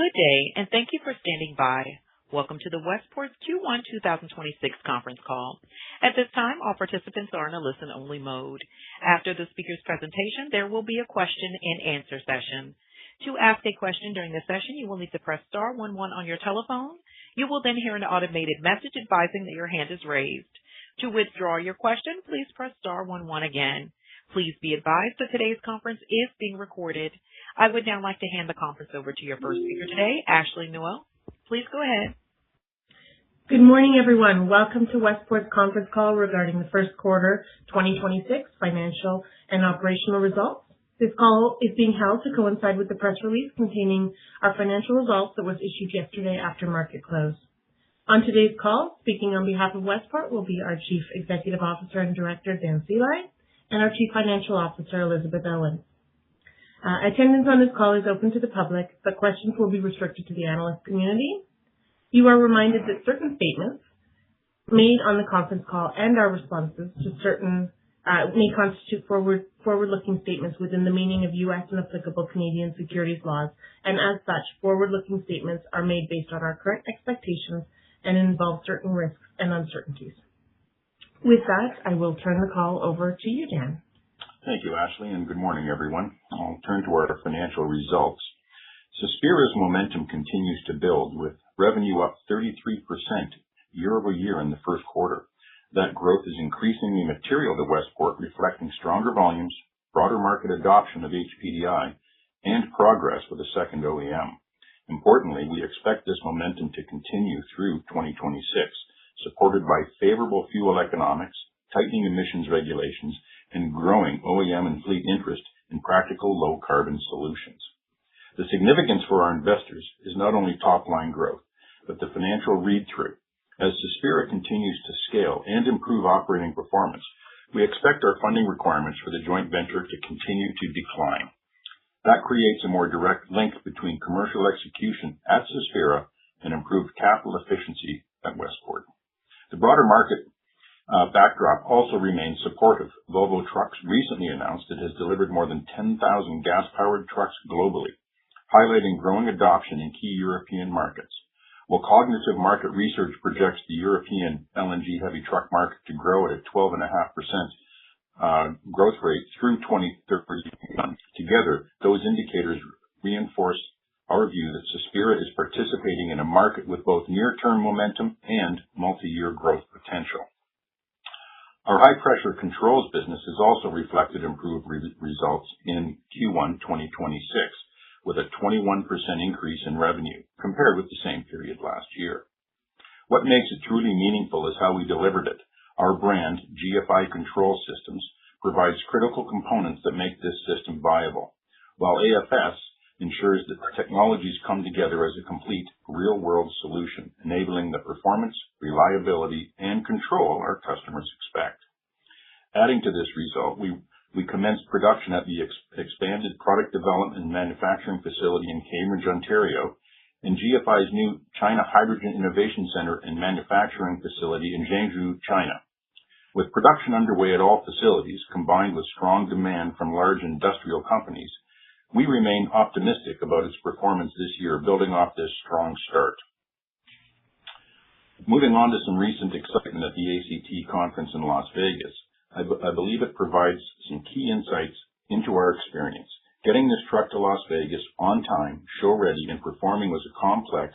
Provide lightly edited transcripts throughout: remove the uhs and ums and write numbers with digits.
Good day, and thank you for standing by. Welcome to the Westport Q1 2026 conference call. At this time, all participants are in a listen-only mode. After the speaker's presentation, there will be a question-and-answer session. To ask a question during the session, you will need to press star 11 on your telephone. You will then hear an automated message advising that your hand is raised. To withdraw your question, please press star 11 again. Please be advised that today's conference is being recorded. I would now like to hand the conference over to your first speaker today, Ashley Newell. Please go ahead. Good morning, everyone. Welcome to Westport's conference call regarding the first quarter 2026 financial and operational results. This call is being held to coincide with the press release containing our financial results that was issued yesterday after market close. On today's call, speaking on behalf of Westport will be our Chief Executive Officer and Director, Dan Sceli, and our Chief Financial Officer, Elizabeth Owens. Attendance on this call is open to the public, but questions will be restricted to the analyst community. You are reminded that certain statements made on the conference call and our responses to certain may constitute forward-looking statements within the meaning of U.S. and applicable Canadian securities laws, and as such, forward-looking statements are made based on our current expectations and involve certain risks and uncertainties. With that, I will turn the call over to you, Dan. Thank you, Ashley, and good morning, everyone. I'll turn to our financial results. Cespira's momentum continues to build, with revenue up 33% year-over-year in the first quarter. That growth is increasingly material to Westport, reflecting stronger volumes, broader market adoption of HPDI, and progress with a second OEM. Importantly, we expect this momentum to continue through 2026, supported by favorable fuel economics, tightening emissions regulations, and growing OEM and fleet interest in practical low-carbon solutions. The significance for our investors is not only top-line growth, but the financial read-through. As Cespira continues to scale and improve operating performance, we expect our funding requirements for the joint venture to continue to decline. That creates a more direct link between commercial execution at Cespira and improved capital efficiency at Westport. The broader market backdrop also remains supportive. Volvo Trucks recently announced it has delivered more than 10,000 gas-powered trucks globally, highlighting growing adoption in key European markets. While Cognitive Market Research projects the European LNG heavy truck market to grow at a 12.5% growth rate through 2030, together, those indicators reinforce our view that Cespira is participating in a market with both near-term momentum and multi-year growth potential. Our high-pressure controls business has also reflected improved results in Q1 2026, with a 21% increase in revenue compared with the same period last year. What makes it truly meaningful is how we delivered it. Our brand, GFI Control Systems, provides critical components that make this system viable, while AFS ensures that the technologies come together as a complete real-world solution, enabling the performance, reliability, and control our customers expect. Adding to this result, we commenced production at the expanded product development and manufacturing facility in Cambridge, Ontario, and GFI's new China Hydrogen Innovation Center and manufacturing facility in Zhengzhou, China. With production underway at all facilities, combined with strong demand from large industrial companies, we remain optimistic about its performance this year, building off this strong start. Moving on to some recent excitement at the ACT conference in Las Vegas, I believe it provides some key insights into our experience. Getting this truck to Las Vegas on time, show ready, and performing was a complex,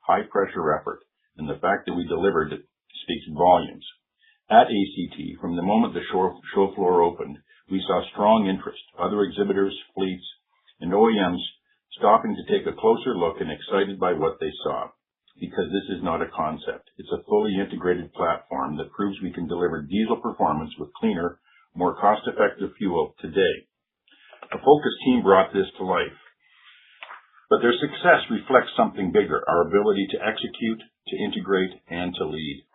high-pressure effort, and the fact that we delivered it speaks volumes. At ACT, from the moment the show floor opened, we saw strong interest, other exhibitors, fleets, and OEMs stopping to take a closer look and excited by what they saw. Because this is not a concept. It's a fully integrated platform that proves we can deliver diesel performance with cleaner, more cost-effective fuel today. A focused team brought this to life. But their success reflects something bigger, our ability to execute, to integrate, and to lead.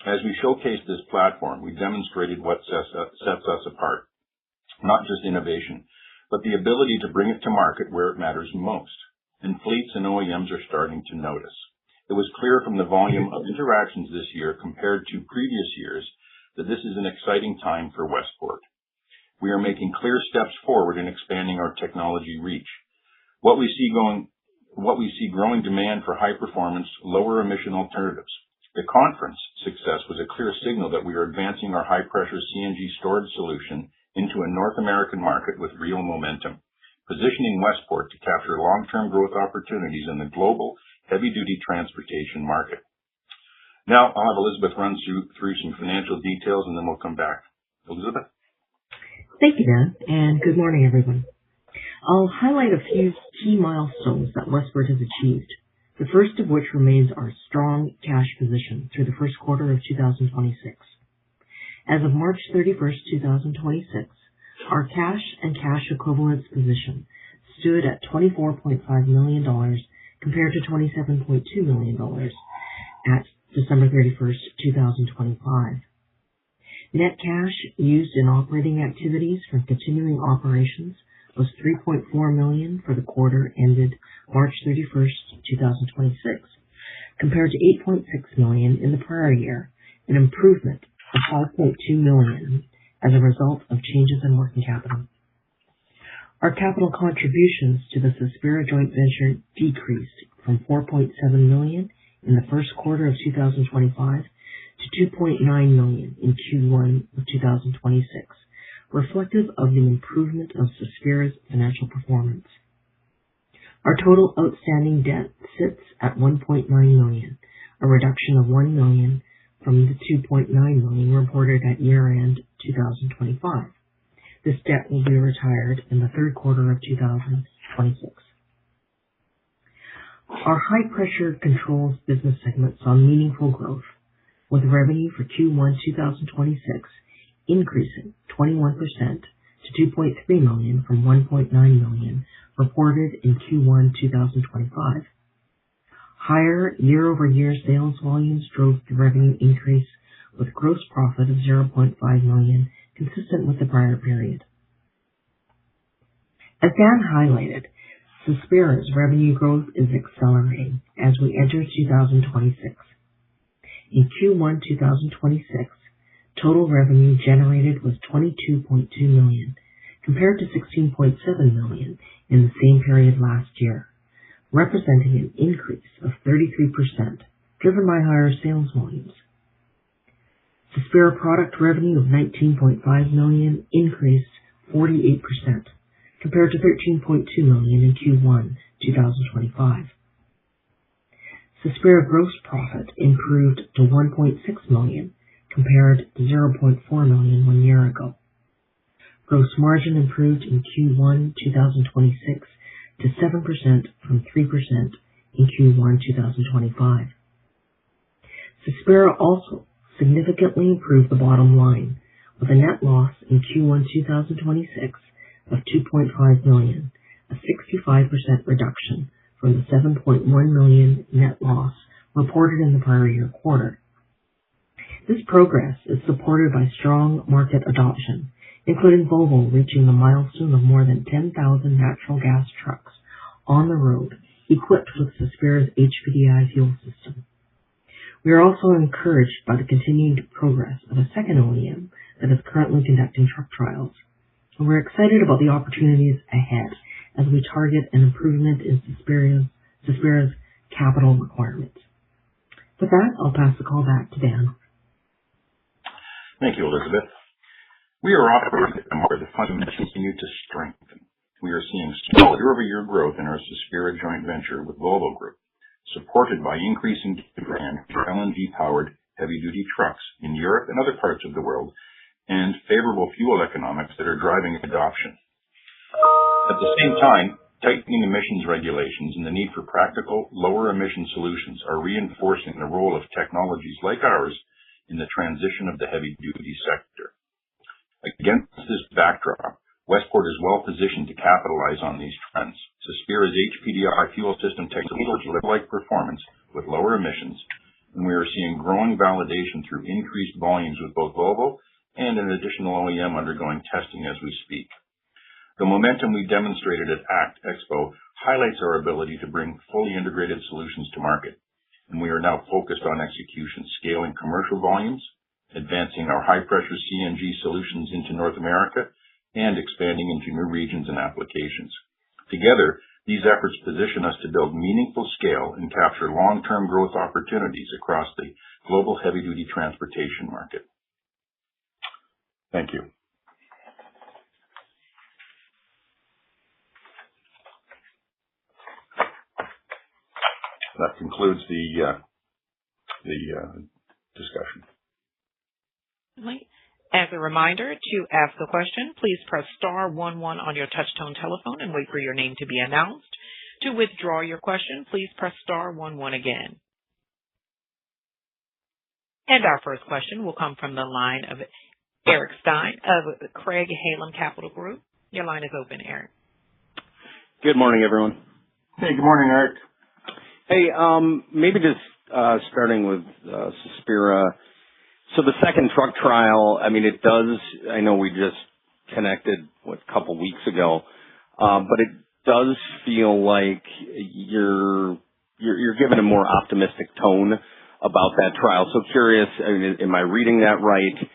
As we showcased this platform, we demonstrated what sets us apart. Not just innovation, but the ability to bring it to market where it matters most. And fleets and OEMs are starting to notice. It was clear from the volume of interactions this year compared to previous years that this is an exciting time for Westport. We are making clear steps forward in expanding our technology reach. What we see going what we see growing demand for high-performance, lower-emission alternatives. The conference success was a clear signal that we are advancing our high-pressure CNG storage solution into a North American market with real momentum, positioning Westport to capture long-term growth opportunities in the global heavy-duty transportation market. Now, I'll have Elizabeth run through some financial details, and then we'll come back. Elizabeth? Thank you, Dan, and good morning, everyone. I'll highlight a few key milestones that Westport has achieved, the first of which remains our strong cash position through the first quarter of 2026. As of March 31st, 2026, our cash and cash equivalents position stood at $24.5 million compared to $27.2 million at December 31st, 2025. Net cash used in operating activities from continuing operations was $3.4 million for the quarter ended March 31st, 2026, compared to $8.6 million in the prior year, an improvement of $5.2 million as a result of changes in working capital. Our capital contributions to the Cespira joint venture decreased from $4.7 million in the first quarter of 2025 to $2.9 million in Q1 of 2026, reflective of the improvement of Cespira's financial performance. Our total outstanding debt sits at $1.9 million, a reduction of $1 million from the $2.9 million reported at year-end 2025. This debt will be retired in the third quarter of 2026. Our high-pressure controls business segment saw meaningful growth, with revenue for Q1 2026 increasing 21% to $2.3 million from $1.9 million reported in Q1 2025. Higher year-over-year sales volumes drove the revenue increase, with gross profit of $0.5 million, consistent with the prior period. As Dan highlighted, Cespira's revenue growth is accelerating as we enter 2026. In Q1 2026, total revenue generated was $22.2 million, compared to $16.7 million in the same period last year, representing an increase of 33%, driven by higher sales volumes. Cespira product revenue of $19.5 million increased 48%, compared to $13.2 million in Q1 2025. Cespira gross profit improved to $1.6 million, compared to $0.4 million 1 year ago. Gross margin improved in Q1 2026 to 7% from 3% in Q1 2025. Cespira also significantly improved the bottom line, with a net loss in Q1 2026 of $2.5 million, a 65% reduction from the $7.1 million net loss reported in the prior year quarter. This progress is supported by strong market adoption, including Volvo reaching the milestone of more than 10,000 natural gas trucks on the road equipped with Cespira's HPDI fuel system. We are also encouraged by the continued progress of a second OEM that is currently conducting truck trials, and we're excited about the opportunities ahead as we target an improvement in Cespira's capital requirements. With that, I'll pass the call back to Dan. Thank you, Elizabeth. We are operating where the fundamentals continue to strengthen. We are seeing strong year-over-year growth in our Cespira joint venture with Volvo Group, supported by increasing demand for LNG-powered heavy-duty trucks in Europe and other parts of the world, and favorable fuel economics that are driving adoption. At the same time, tightening emissions regulations and the need for practical, lower-emission solutions are reinforcing the role of technologies like ours in the transition of the heavy-duty sector. Against this backdrop, Westport is well positioned to capitalize on these trends. Cespira's HPDI fuel system technology like performance with lower emissions, and we are seeing growing validation through increased volumes with both Volvo and an additional OEM undergoing testing as we speak. The momentum we demonstrated at ACT Expo highlights our ability to bring fully integrated solutions to market, and we are now focused on execution, scaling commercial volumes, advancing our high-pressure CNG solutions into North America, and expanding into new regions and applications. Together, These efforts position us to build meaningful scale and capture long-term growth opportunities across the global heavy-duty transportation market. Thank you. That concludes the discussion. As a reminder, to ask a question, please press star 11 on your touch-tone telephone and wait for your name to be announced. To withdraw your question, please press star 11 again. And our first question will come from the line of Eric Stein of Craig-Hallum Capital Group. Your line is open, Eric. Good morning, everyone. Hey, good morning, Eric. Hey, maybe just starting with Cespira. So the second truck trial, I mean, it does, I know we just connected, a couple weeks ago, but it does feel like you're given a more optimistic tone about that trial. So curious, I mean, am I reading that right?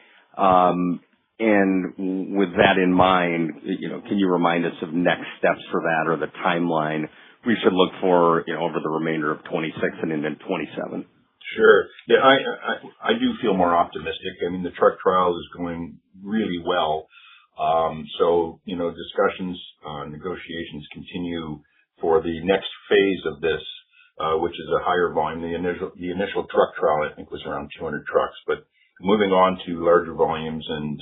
And with that in mind, can you remind us of next steps for that or the timeline we should look for, over the remainder of 26 and into 27? Sure. Yeah, I do feel more optimistic. I mean, the truck trial is going really well. So, discussions, negotiations continue for the next phase of this, which is a higher volume. The initial truck trial, I think, was around 200 trucks, but moving on to larger volumes and,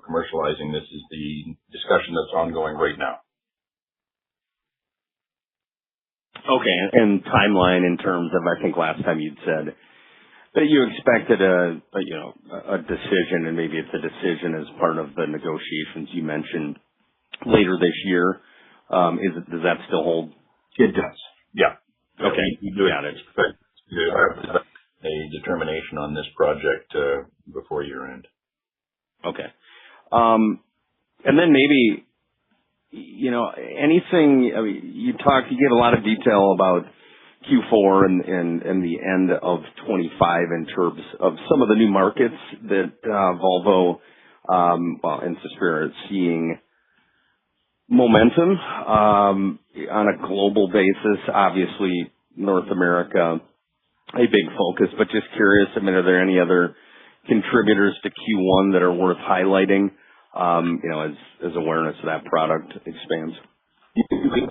commercializing this is the discussion that's ongoing right now. Okay. And timeline in terms of, I think last time you'd said that you expected a decision, and maybe it's a decision as part of the negotiations you mentioned later this year. Does that still hold? It does. Yeah. Okay. You do Got it. Expect a determination on this project before year end. Okay. And then maybe, anything, I mean, you gave a lot of detail about Q4 and the end of 25 in terms of some of the new markets that Volvo, and Cespira is seeing momentum on a global basis. Obviously, North America, a big focus, but just curious, I mean, are there any other contributors to Q1 that are worth highlighting, as awareness of that product expands?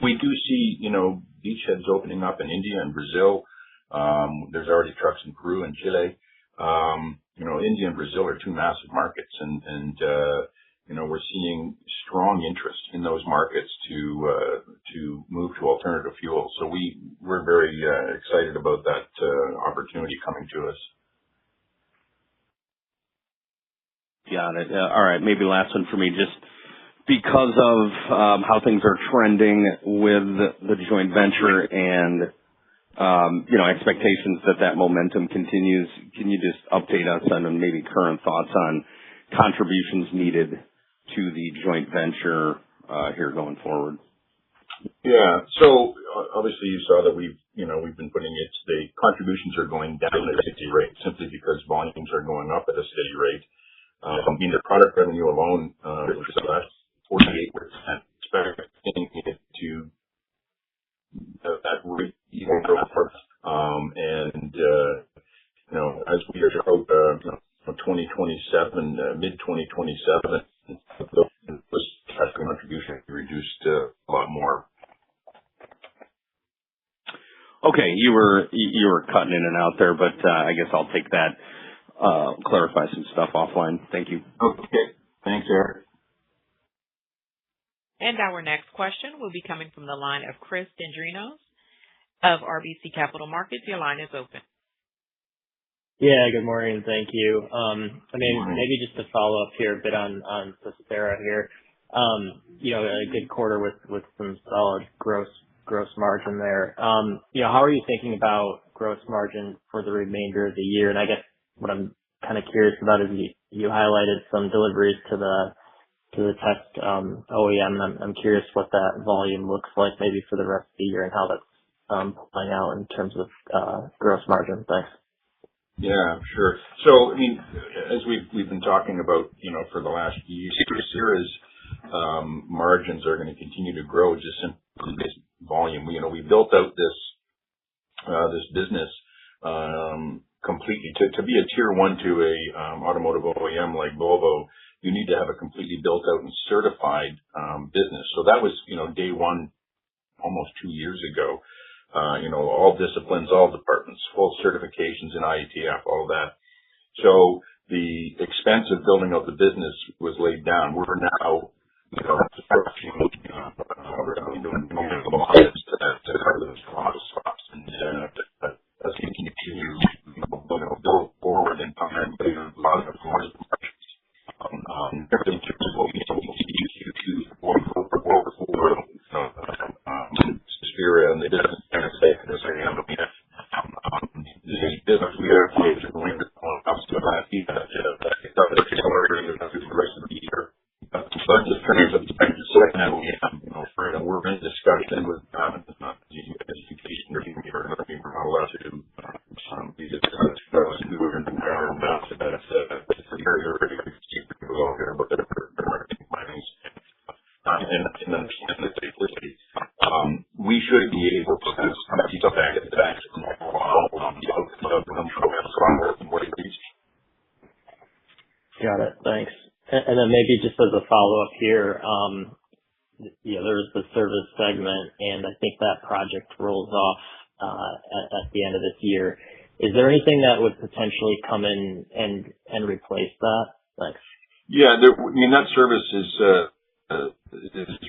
We do see, beachheads opening up in India and Brazil. There's already trucks in Peru and Chile. India and Brazil are two massive markets, and we're seeing strong interest in those markets to move to alternative fuels. So we're very excited about that opportunity coming to us. Got it. All right. Maybe last one for me, just because of how things are trending with the joint venture and, expectations that momentum continues. Can you just update us on maybe current thoughts on contributions needed to the joint venture here going forward? Yeah. So obviously you saw that we've been putting the contributions are going down at a steady rate simply because volumes are going up at a steady rate. The product revenue alone, was last 48%, expecting it to that rate even go further. As we are out, 2027, mid 2027, those cash contribution reduced a lot more. Okay, you were cutting in and out there, but I guess I'll take that. Clarify some stuff offline. Thank you. Okay. Thanks, Eric. And our next question will be coming from the line of Chris Dendrinos of RBC Capital Markets. Your line is open. Yeah, good morning. Thank you. Maybe just to follow up here a bit on Cespira here. A good quarter with some solid gross margin there. How are you thinking about gross margin for the remainder of the year? And I guess what I'm kind of curious about is you highlighted some deliveries to the test OEM, and I'm curious what that volume looks like maybe for the rest of the year and how that's playing out in terms of gross margin. Thanks. Yeah, sure. So, I mean, as we've been talking about, for the last year, Cespira is margins are going to continue to grow just simply based on volume. We built out this business completely. To be a tier one to a automotive OEM like Volvo, you need to have a completely built out and certified business. So that was day one almost 2 years ago. All disciplines, all departments, full certifications in IATF, all of that. So the expense of building out the business was laid down. We're now doing those costs and as we continue build forward in time, a lot of margins. Everything in terms of what we use for Spirit and the business the business we have is going to the rest of the year. So just turning to the second hand, we're in discussion with education or we're not allowed to be discussed we're in the that's a very but marketing plannings and understand that we should be able to keep up back at the back Got it. Thanks. And then maybe just as a follow-up here, there's the service segment, and I think that project rolls off at the end of this year. Is there anything that would potentially come in and replace that? Thanks. Yeah, that service is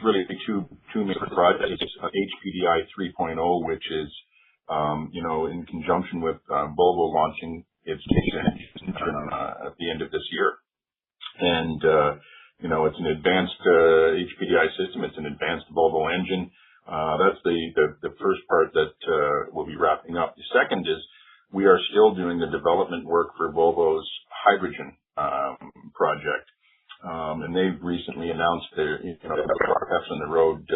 really two main projects. HPDI 3.0, which is in conjunction with Volvo launching its engine at the end of this year. And, it's an advanced HPDI system. It's an advanced Volvo engine. That's the first part that we'll be wrapping up. The second is we are still doing the development work for Volvo's hydrogen project. And they've recently announced their trucks on the road.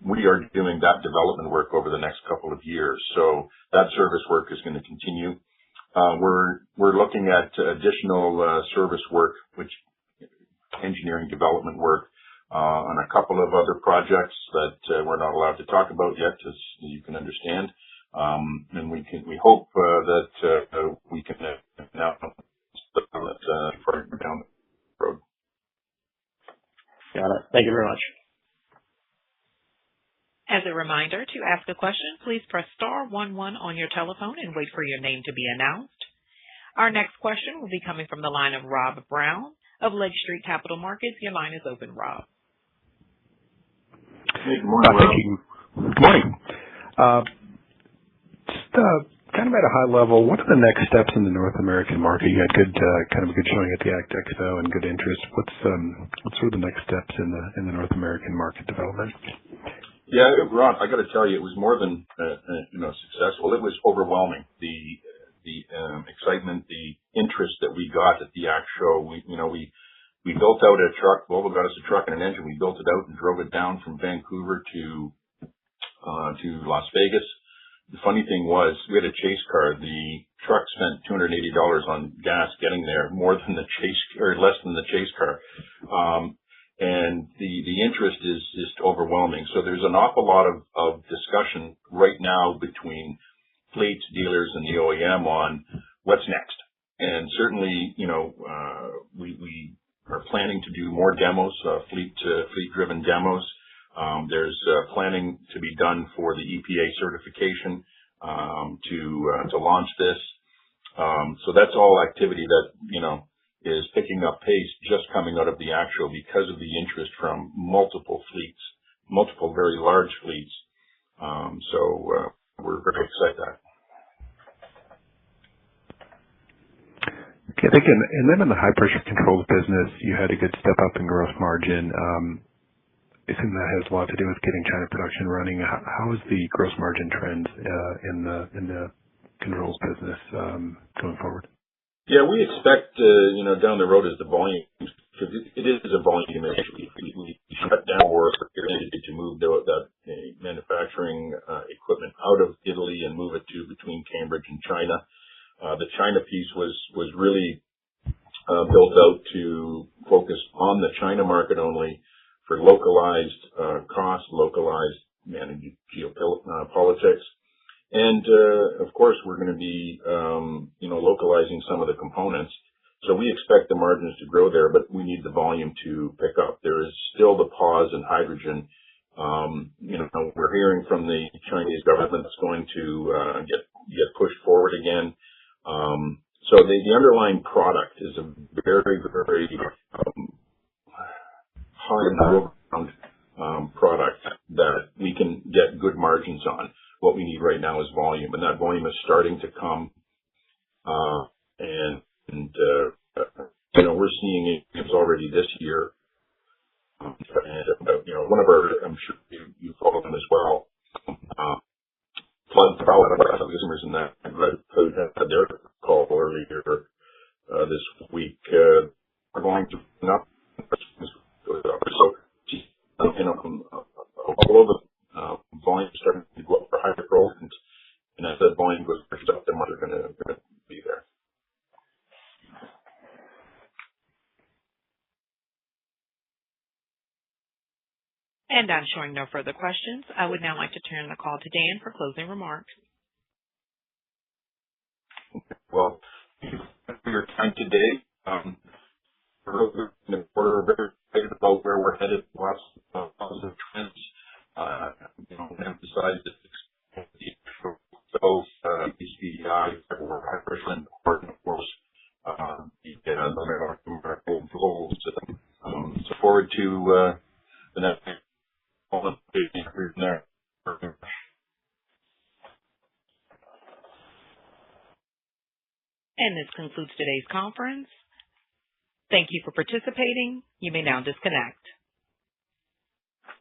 We are doing that development work over the next couple of years. So that service work is going to continue. We're looking at additional service work, which engineering development work on a couple of other projects that we're not allowed to talk about yet, as you can understand. And we hope that we can now further down the road. Got it. Thank you very much. As a reminder, to ask a question, please press star 11 on your telephone and wait for your name to be announced. Our next question will be coming from the line of Rob Brown of Lake Street Capital Markets. Your line is open, Rob. Hey, good morning, Rob. Thank you. Good morning. Just kind of at a high level, what are the next steps in the North American market? You had kind of a good showing at the ACT Expo and good interest. What's sort of the next steps in the North American market development? Yeah, Ron, I got to tell you, it was more than successful. It was overwhelming. The excitement, the interest that we got at the ACT show. We built out a truck. Volvo got us a truck and an engine. We built it out and drove it down from Vancouver to Las Vegas. The funny thing was, we had a chase car. The truck spent $280 on gas getting there, less than the chase car. And the interest is just overwhelming. So there's an awful lot of discussion right now between fleets, dealers, and the OEM on what's next. And certainly, we are planning to do more demos, fleet-driven demos. There's planning to be done for the EPA certification to launch this. So that's all activity that is picking up pace just coming out of the actual because of the interest from multiple fleets, multiple very large fleets. So we're very excited about that. Okay, thank you. And then in the high-pressure controls business, you had a good step up in gross margin. I assume that has a lot to do with getting China production running. How is the gross margin trend in the controls business going forward? Yeah, we expect, down the road as the volume, because it is a volume issue. We shut down work to move that manufacturing equipment out of Italy and move it between Cambridge and China. The China piece was really built out to focus on the China market only for localized costs, localized managing geopolitics. And, of course, we're going to be, localizing some of the components. So we expect the margins to grow there, but we need the volume to pick up. There is still the pause in hydrogen. We're hearing from the Chinese government that's going to get pushed forward again. So the underlying product is a very, very high and well-round product that we can get good margins on. What we need right now is volume, and that volume is starting to come. We're seeing it already this year. And one of our, I'm sure you follow them as well. Flood customers in that who had their call earlier this week. Are going to bring up. So, all of the volume starting to go up for higher growth, and as that volume goes up, the margins are going to be there. And I'm showing no further questions. I would now like to turn the call to Dan for closing remarks. Well, thank you for your time today. We're very excited about where we're headed. Lots of positive trends. Emphasize that those HBI or high pressure and important, of course, the goals. Look forward to the next. And this concludes today's conference. Thank you for participating. You may now disconnect.